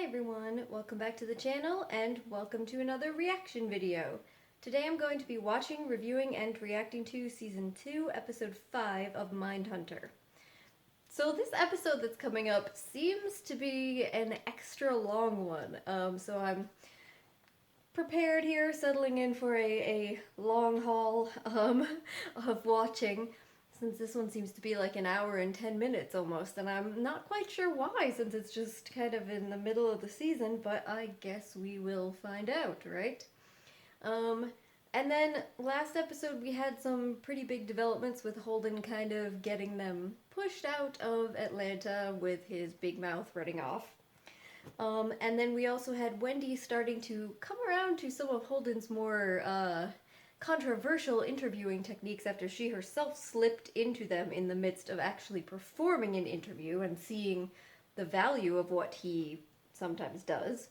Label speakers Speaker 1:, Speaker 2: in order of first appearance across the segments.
Speaker 1: Hi everyone, welcome back to the channel and welcome to another reaction video. Today I'm going to be watching, reviewing, and reacting to Season 2, Episode 5 of Mindhunter. So this episode that's coming up seems to be an extra long one, so I'm prepared here, settling in for a long haul of watching. Since this one seems to be like an hour and 10 minutes almost, and I'm not quite sure why, since it's just kind of in the middle of the season, but I guess we will find out, right? And then last episode we had some pretty big developments with Holden kind of getting them pushed out of Atlanta with his big mouth running off. And then we also had Wendy starting to come around to some of Holden's more, controversial interviewing techniques after she herself slipped into them in the midst of actually performing an interview and seeing the value of what he sometimes does.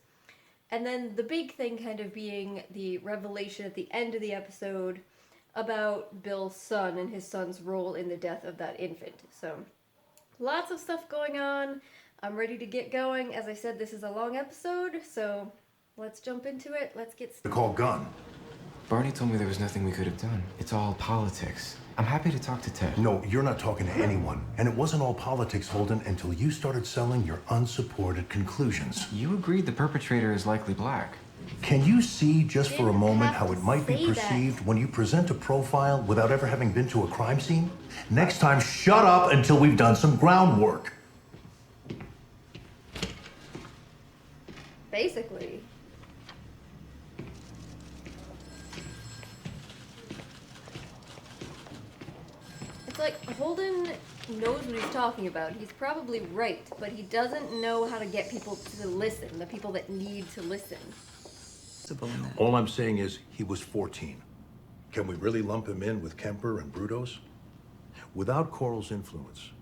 Speaker 1: And then the big thing kind of being the revelation at the end of the episode about Bill's son and his son's role in the death of that infant. So lots of stuff going on. I'm ready to get going. As I said, this is a long episode, so let's jump into it. Let's get started.
Speaker 2: Call gun.
Speaker 3: Barney told me there was nothing we could have done. It's all politics. I'm happy to talk to Ted.
Speaker 2: No, you're not talking to anyone. And it wasn't all politics, Holden, until you started selling your unsupported conclusions.
Speaker 3: You agreed the perpetrator is likely black.
Speaker 2: Can you see just for a moment how
Speaker 1: have
Speaker 2: it
Speaker 1: to
Speaker 2: might be
Speaker 1: say
Speaker 2: perceived
Speaker 1: that.
Speaker 2: when you present a profile without ever having been to a crime scene? Next time, shut up until we've done some groundwork.
Speaker 1: Basically. It's like Holden knows what he's talking about. He's probably right, but he doesn't know how to get people to listen, the people that need to listen.
Speaker 2: All I'm saying is he was 14. Can we really lump him in with Kemper and Brutos? Without Coral's influence,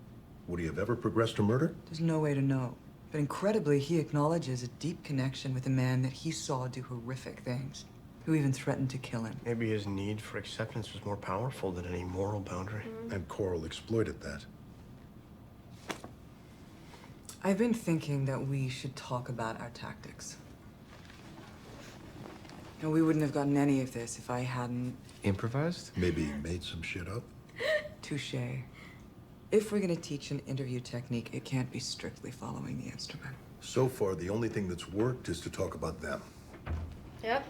Speaker 2: would he have ever progressed to murder?
Speaker 4: There's no way to know. But incredibly, he acknowledges a deep connection with a man that he saw do horrific things, who even threatened to kill him.
Speaker 5: Maybe his need for acceptance was more powerful than any moral boundary.
Speaker 2: And Coral exploited that.
Speaker 4: I've been thinking that we should talk about our tactics. And we wouldn't have gotten any of this if I hadn't...
Speaker 3: Improvised?
Speaker 2: Maybe he made some shit up?
Speaker 4: Touché. If we're gonna teach an interview technique, it can't be strictly following the instrument.
Speaker 2: So far, the only thing that's worked is to talk about them.
Speaker 1: Yep.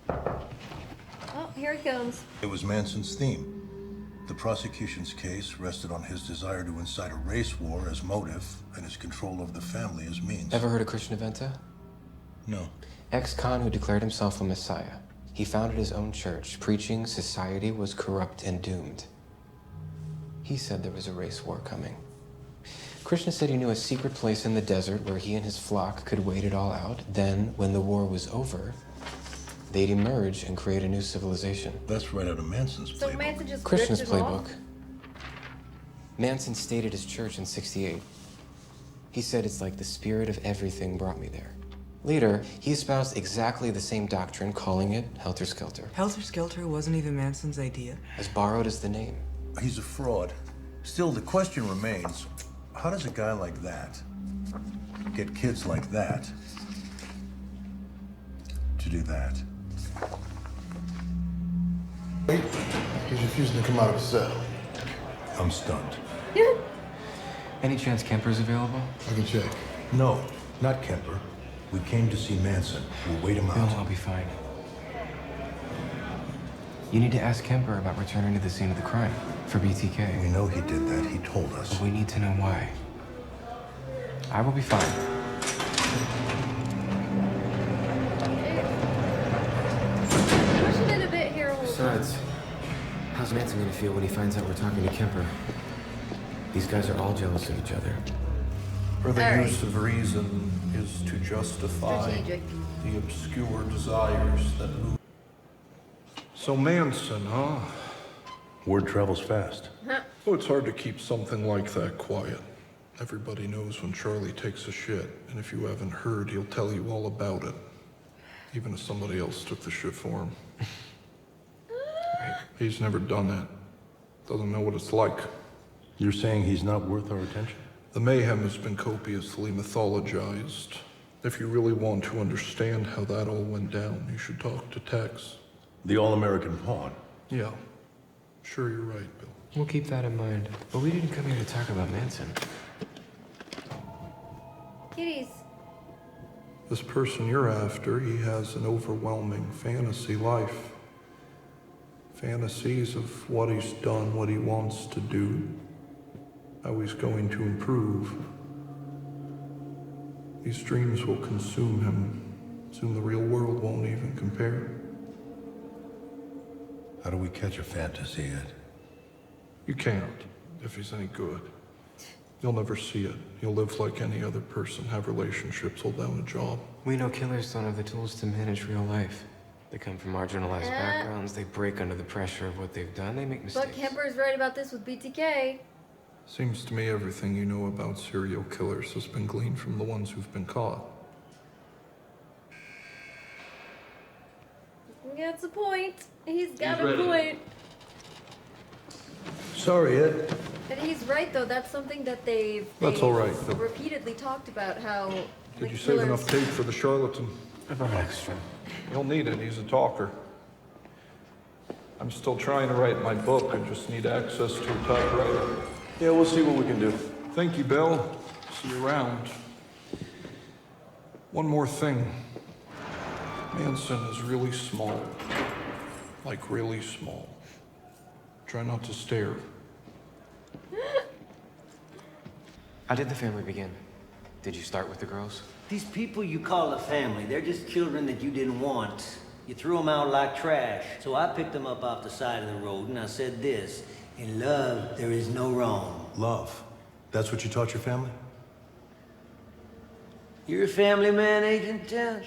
Speaker 1: Oh, here he comes.
Speaker 2: It was Manson's theme. The prosecution's case rested on his desire to incite a race war as motive and his control of the family as means.
Speaker 3: Ever heard of Christian Aventa?
Speaker 2: No.
Speaker 3: Ex-con who declared himself a messiah. He founded his own church, preaching society was corrupt and doomed. He said there was a race war coming. Krishna said he knew a secret place in the desert where he and his flock could wait it all out. Then, when the war was over, they'd emerge and create a new civilization.
Speaker 2: That's right out of Manson's playbook.
Speaker 1: So Manson just
Speaker 3: Krishna's
Speaker 1: ripped him off?
Speaker 3: playbook. Manson stayed at his church in '68. He said it's like the spirit of everything brought me there. Later, he espoused exactly the same doctrine, calling it Helter Skelter.
Speaker 4: Helter Skelter wasn't even Manson's idea.
Speaker 3: As borrowed as the name.
Speaker 2: He's a fraud. Still, the question remains, how does a guy like that get kids like that to do that?
Speaker 6: Wait, he's refusing to come out of his cell.
Speaker 2: I'm stunned.
Speaker 3: Any chance Kemper's available?
Speaker 6: I can check.
Speaker 2: No, not Kemper. We came to see Manson. We'll wait him
Speaker 3: No,
Speaker 2: out.
Speaker 3: I'll be fine. You need to ask Kemper about returning to the scene of the crime for
Speaker 2: We
Speaker 3: BTK.
Speaker 2: know he did that. He told us.
Speaker 3: But we need to know why. I will be fine.
Speaker 1: Pushing it a bit here, Holden.
Speaker 3: Besides, how's Manson gonna feel when he finds out we're talking to Kemper? These guys are all jealous of each other.
Speaker 7: For the
Speaker 1: All right.
Speaker 7: use of reason is to justify
Speaker 1: Strategic.
Speaker 7: the obscure desires that move. So Manson, huh?
Speaker 2: Word travels fast.
Speaker 7: Oh, it's hard to keep something like that quiet. Everybody knows when Charlie takes a shit, and if you haven't heard, he'll tell you all about it. Even if somebody else took the shit for him. He's never done that. Doesn't know what it's like.
Speaker 2: You're saying he's not worth our attention?
Speaker 7: The mayhem has been copiously mythologized. If you really want to understand how that all went down, you should talk to Tex.
Speaker 2: The all-American pawn.
Speaker 7: Yeah. Sure, you're right, Bill.
Speaker 3: We'll keep that in mind. But we didn't come here to talk about Manson.
Speaker 1: Kitties.
Speaker 7: This person you're after, he has an overwhelming fantasy life. Fantasies of what he's done, what he wants to do, how he's going to improve. These dreams will consume him. Soon the real world won't even compare.
Speaker 2: How do we catch a fantasy, Ed?
Speaker 7: You can't, if he's any good. You'll never see it. He'll live like any other person, have relationships, hold down a job.
Speaker 3: We know killers don't have the tools to manage real life. They come from marginalized backgrounds, they break under the pressure of what they've done, they make mistakes.
Speaker 1: But Kemper's right about this with BTK.
Speaker 7: Seems to me everything you know about serial killers has been gleaned from the ones who've been caught.
Speaker 1: That's a point. He's got a point.
Speaker 2: Sorry, Ed.
Speaker 1: And he's right, though. That's something that they've
Speaker 7: That's all right, Bill.
Speaker 1: repeatedly talked about, how
Speaker 7: Did you save enough tape for the charlatan?
Speaker 3: About extra.
Speaker 7: He'll need it, he's a talker. I'm still trying to write my book, I just need access to a typewriter.
Speaker 2: Yeah, we'll see what we can do.
Speaker 7: Thank you, Bill. See you around. One more thing. Manson is really small. Like really small. Try not to stare.
Speaker 3: How did the family begin? Did you start with the girls?
Speaker 8: These people you call a family, they're just children that you didn't want. You threw them out like trash. So I picked them up off the side of the road and I said this: in love, there is no wrong.
Speaker 2: Love. That's what you taught your family?
Speaker 8: You're a family man, Agent Towns?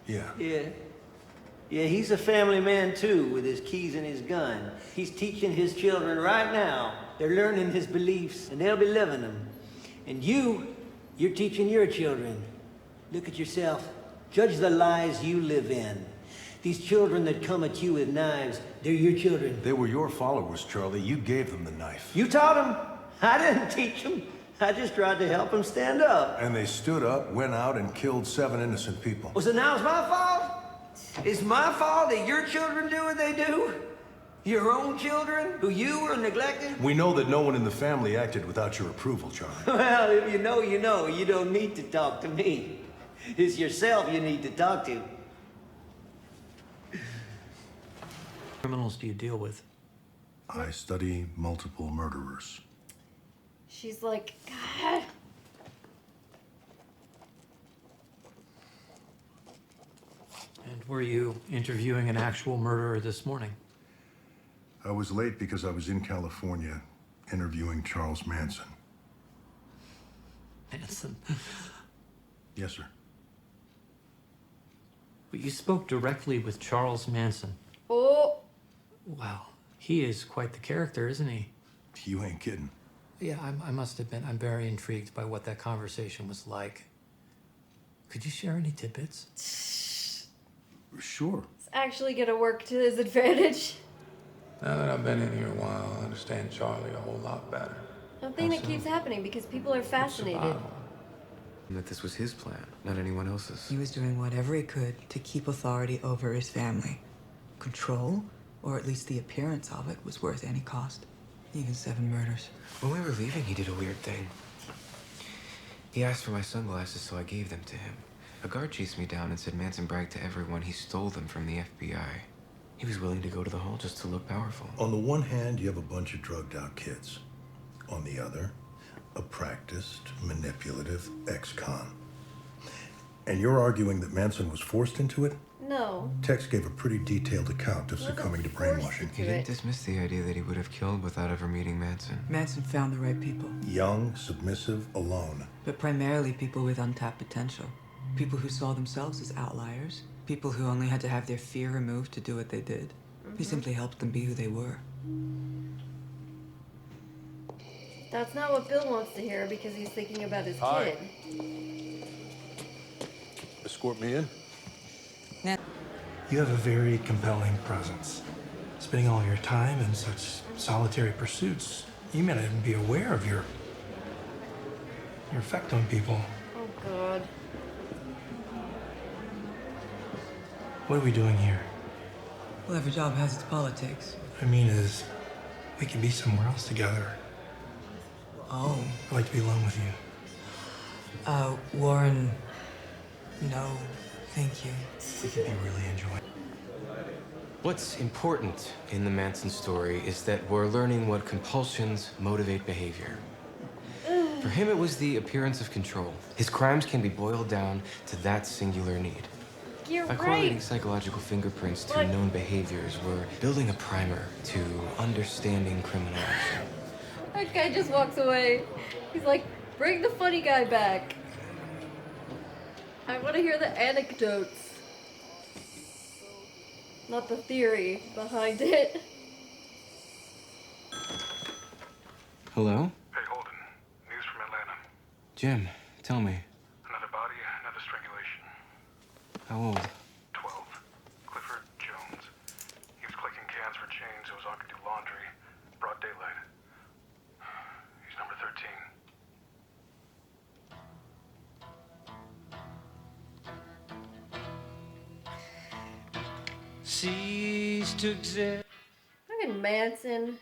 Speaker 2: Yeah.
Speaker 8: Yeah, he's a family man too, with his keys and his gun. He's teaching his children right now. They're learning his beliefs, and they'll be living them. And you're teaching your children. Look at yourself. Judge the lies you live in. These children that come at you with knives, they're your children.
Speaker 2: They were your followers, Charlie. You gave them the knife.
Speaker 8: You taught them. I didn't teach them. I just tried to help them stand up.
Speaker 2: And they stood up, went out, and killed 7 innocent people.
Speaker 8: Well, so now it's my fault? It's my fault that your children do what they do? Your own children, who you were neglecting?
Speaker 2: We know that no one in the family acted without your approval, Charlie.
Speaker 8: Well, if you know, you know. You don't need to talk to me. It's yourself you need to talk to.
Speaker 9: Criminals do you deal with?
Speaker 2: I study multiple murderers.
Speaker 1: She's like, God.
Speaker 9: And were you interviewing an actual murderer this morning?
Speaker 2: I was late because I was in California interviewing Charles Manson.
Speaker 9: Manson.
Speaker 2: Yes, sir.
Speaker 9: But you spoke directly with Charles Manson.
Speaker 1: Oh.
Speaker 9: Wow. He is quite the character, isn't he?
Speaker 2: You ain't kidding.
Speaker 9: Yeah, I must admit, I'm very intrigued by what that conversation was like. Could you share any tidbits?
Speaker 2: Sure.
Speaker 1: It's actually gonna work to his advantage.
Speaker 7: Now that I've been in here a while, I understand Charlie a whole lot better.
Speaker 1: The thing that keeps happening because people are fascinated.
Speaker 3: And that this was his plan, not anyone else's.
Speaker 4: He was doing whatever he could to keep authority over his family. Control, or at least the appearance of it, was worth any cost. Even 7 murders.
Speaker 3: When we were leaving, he did a weird thing. He asked for my sunglasses, so I gave them to him. A guard chased me down and said Manson bragged to everyone he stole them from the FBI. He was willing to go to the hall just to look powerful.
Speaker 2: On the one hand, you have a bunch of drugged out kids. On the other, a practiced, manipulative ex-con. And you're arguing that Manson was forced into it?
Speaker 1: No.
Speaker 2: Tex gave a pretty detailed account of succumbing to brainwashing.
Speaker 3: He didn't dismiss the idea that he would have killed without ever meeting Manson.
Speaker 4: Manson found the right people,
Speaker 2: Young, submissive, alone.
Speaker 4: but primarily people with untapped potential. People who saw themselves as outliers. People who only had to have their fear removed to do what they did. He simply helped them be who they were.
Speaker 1: That's not what Bill wants to hear because he's thinking about his
Speaker 2: Hi.
Speaker 1: kid.
Speaker 2: Escort me in?
Speaker 10: You have a very compelling presence. Spending all your time in such solitary pursuits, you may not even be aware of your effect on people.
Speaker 1: Oh God.
Speaker 10: What are we doing here?
Speaker 4: Well, every job has its politics.
Speaker 10: I mean is, we could be somewhere else together.
Speaker 4: Oh.
Speaker 10: I'd like to be alone with you.
Speaker 4: Warren, no, thank you.
Speaker 10: We could be really enjoying.
Speaker 3: What's important in the Manson story is that we're learning what compulsions motivate behavior. For him, it was the appearance of control. His crimes can be boiled down to that singular need.
Speaker 1: You're
Speaker 3: By correlating
Speaker 1: right.
Speaker 3: psychological fingerprints to
Speaker 1: But-
Speaker 3: known behaviors, we're building a primer to understanding criminal action.
Speaker 1: That guy just walks away. He's like, bring the funny guy back. I want to hear the anecdotes. Not the theory behind it.
Speaker 3: Hello?
Speaker 7: Hey, Holden. News from Atlanta.
Speaker 3: Jim, tell me.
Speaker 7: Another body, another strangulation.
Speaker 3: How old?
Speaker 7: 12. Clifford Jones. He was clicking cans for chains so his aunt could do laundry. Broad daylight. He's number 13.
Speaker 8: Cease to exist.
Speaker 1: Fucking Manson.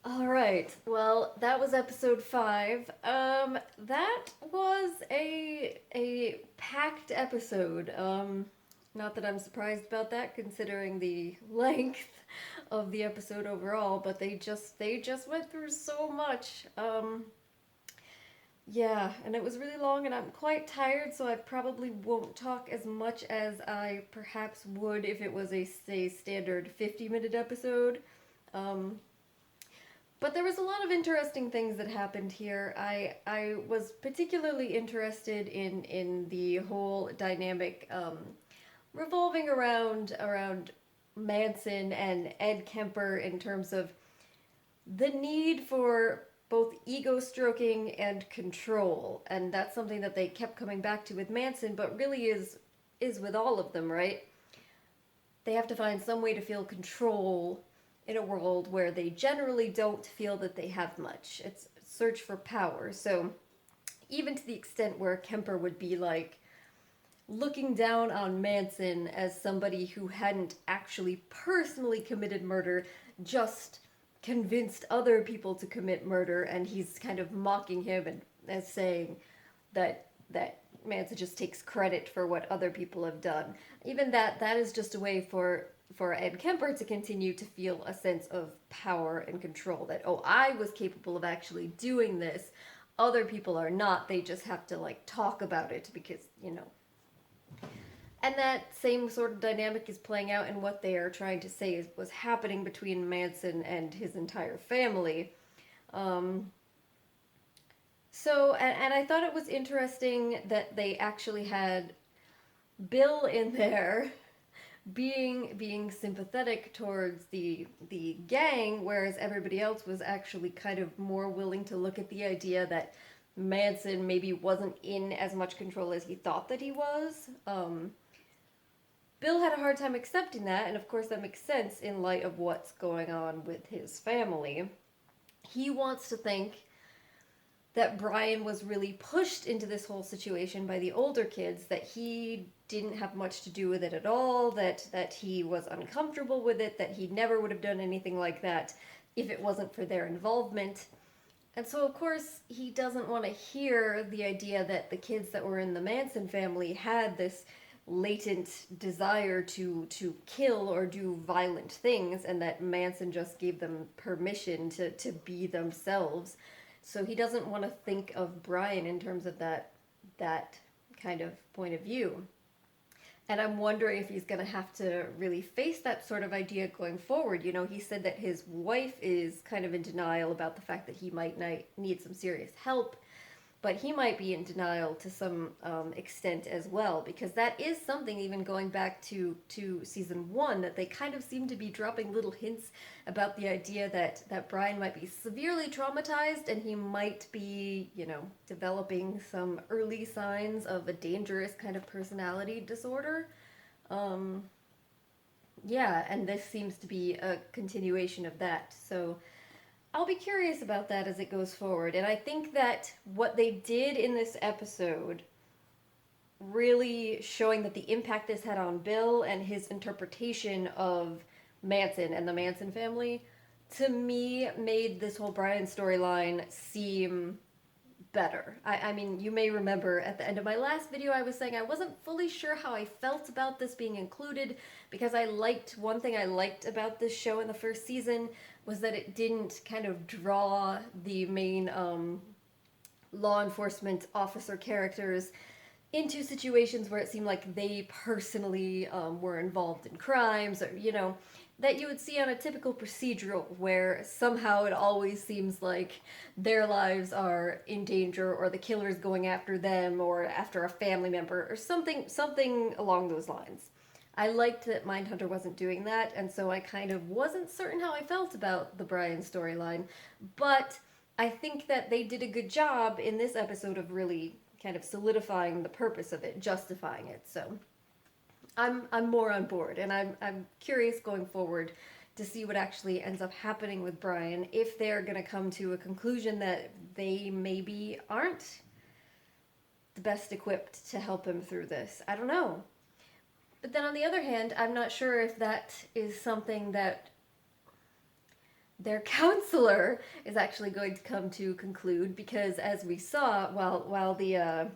Speaker 1: Alright, well, that was episode 5. That was a packed episode. Not that I'm surprised about that, considering the length of the episode overall, but they just went through so much. Yeah, and it was really long, and I'm quite tired, so I probably won't talk as much as I perhaps would if it was a, say, standard 50-minute episode. But there was a lot of interesting things that happened here. I was particularly interested in the whole dynamic revolving around Manson and Ed Kemper in terms of the need for both ego stroking and control. And that's something that they kept coming back to with Manson, but really is with all of them, right? They have to find some way to feel control in a world where they generally don't feel that they have much. It's search for power. So even to the extent where Kemper would be like looking down on Manson as somebody who hadn't actually personally committed murder, just convinced other people to commit murder, and he's kind of mocking him and as saying that Manson just takes credit for what other people have done. Even that is just a way for Ed Kemper to continue to feel a sense of power and control, that, oh, I was capable of actually doing this. Other people are not. They just have to, like, talk about it because, you know. And that same sort of dynamic is playing out in what they are trying to say was happening between Manson and his entire family. So, and I thought it was interesting that they actually had Bill in there being sympathetic towards the gang, whereas everybody else was actually kind of more willing to look at the idea that Manson maybe wasn't in as much control as he thought that he was. Bill had a hard time accepting that, and of course that makes sense in light of what's going on with his family. He wants to think that Brian was really pushed into this whole situation by the older kids, that he didn't have much to do with it at all, that he was uncomfortable with it, that he never would have done anything like that if it wasn't for their involvement. And so, of course, he doesn't want to hear the idea that the kids that were in the Manson family had this latent desire to kill or do violent things, and that Manson just gave them permission to be themselves. So he doesn't want to think of Brian in terms of that kind of point of view. And I'm wondering if he's going to have to really face that sort of idea going forward. You know, he said that his wife is kind of in denial about the fact that he might need some serious help, but he might be in denial to some extent as well, because that is something, even going back to season 1, that they kind of seem to be dropping little hints about the idea that Brian might be severely traumatized, and he might be, you know, developing some early signs of a dangerous kind of personality disorder. Yeah, and this seems to be a continuation of that. So I'll be curious about that as it goes forward. And I think that what they did in this episode, really showing that the impact this had on Bill and his interpretation of Manson and the Manson family, to me made this whole Brian storyline seem better. I mean, you may remember at the end of my last video I was saying I wasn't fully sure how I felt about this being included, because one thing I liked about this show in the first season was that it didn't kind of draw the main law enforcement officer characters into situations where it seemed like they personally were involved in crimes, or, you know, that you would see on a typical procedural, where somehow it always seems like their lives are in danger, or the killer's going after them, or after a family member, or something along those lines. I liked that Mindhunter wasn't doing that, and so I kind of wasn't certain how I felt about the Brian storyline, but I think that they did a good job in this episode of really kind of solidifying the purpose of it, justifying it. So I'm more on board, and I'm curious going forward to see what actually ends up happening with Brian, if they're going to come to a conclusion that they maybe aren't the best equipped to help him through this. I don't know. But then on the other hand, I'm not sure if that is something that their counselor is actually going to come to conclude, because as we saw, while the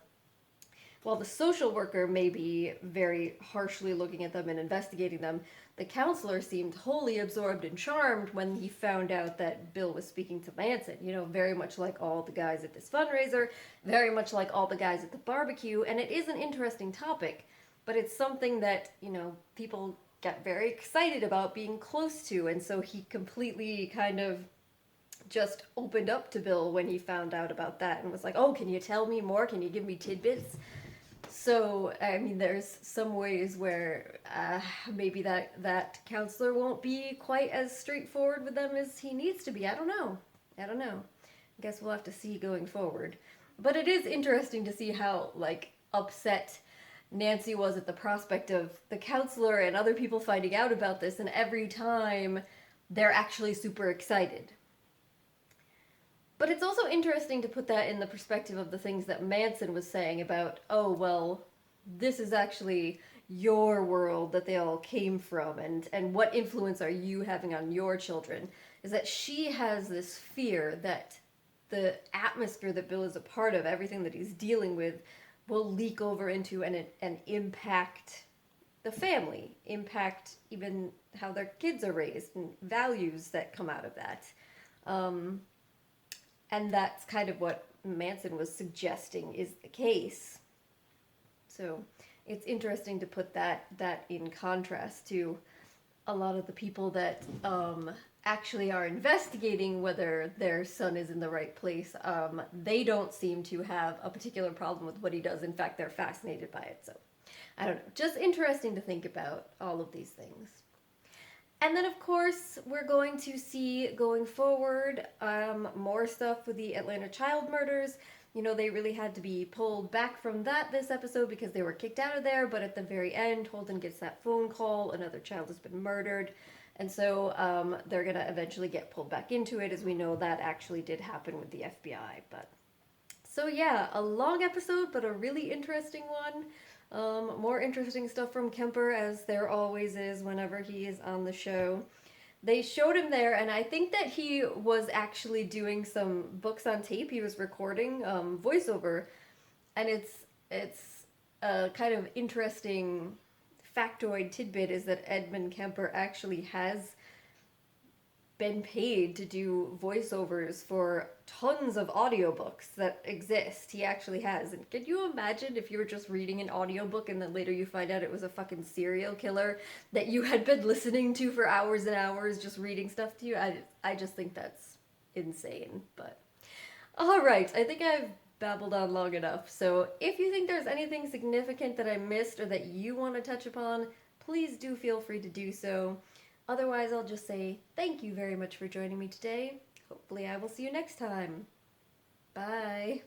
Speaker 1: social worker may be very harshly looking at them and investigating them, the counselor seemed wholly absorbed and charmed when he found out that Bill was speaking to Manson. You know, very much like all the guys at this fundraiser, very much like all the guys at the barbecue, and it is an interesting topic, but it's something that, you know, people got very excited about being close to, and so he completely kind of just opened up to Bill when he found out about that and was like, oh, can you tell me more? Can you give me tidbits? So, I mean, there's some ways where maybe that counselor won't be quite as straightforward with them as he needs to be. I don't know. I guess we'll have to see going forward. But it is interesting to see how, like, upset Nancy was at the prospect of the counselor and other people finding out about this, and every time they're actually super excited. But it's also interesting to put that in the perspective of the things that Manson was saying about, oh, well, this is actually your world that they all came from, and what influence are you having on your children, is that she has this fear that the atmosphere that Bill is a part of, everything that he's dealing with, will leak over into and impact the family, impact even how their kids are raised, and values that come out of that. And that's kind of what Manson was suggesting is the case. So it's interesting to put that in contrast to a lot of the people that actually are investigating whether their son is in the right place. They don't seem to have a particular problem with what he does. In fact, they're fascinated by it. So I don't know. Just interesting to think about all of these things. And then, of course, we're going to see, going forward, more stuff with the Atlanta child murders. You know, they really had to be pulled back from this episode because they were kicked out of there, but at the very end, Holden gets that phone call, another child has been murdered, and so they're going to eventually get pulled back into it, as we know that actually did happen with the FBI. But so yeah, a long episode, but a really interesting one. More interesting stuff from Kemper, as there always is whenever he is on the show. They showed him there, and I think that he was actually doing some books on tape. He was recording voiceover, and it's a kind of interesting factoid tidbit is that Edmund Kemper actually has been paid to do voiceovers for tons of audiobooks that exist. He actually has. And can you imagine if you were just reading an audiobook and then later you find out it was a fucking serial killer that you had been listening to for hours and hours, just reading stuff to you? I just think that's insane. But alright, I think I've babbled on long enough. So if you think there's anything significant that I missed or that you want to touch upon, please do feel free to do so. Otherwise, I'll just say thank you very much for joining me today. Hopefully I will see you next time. Bye.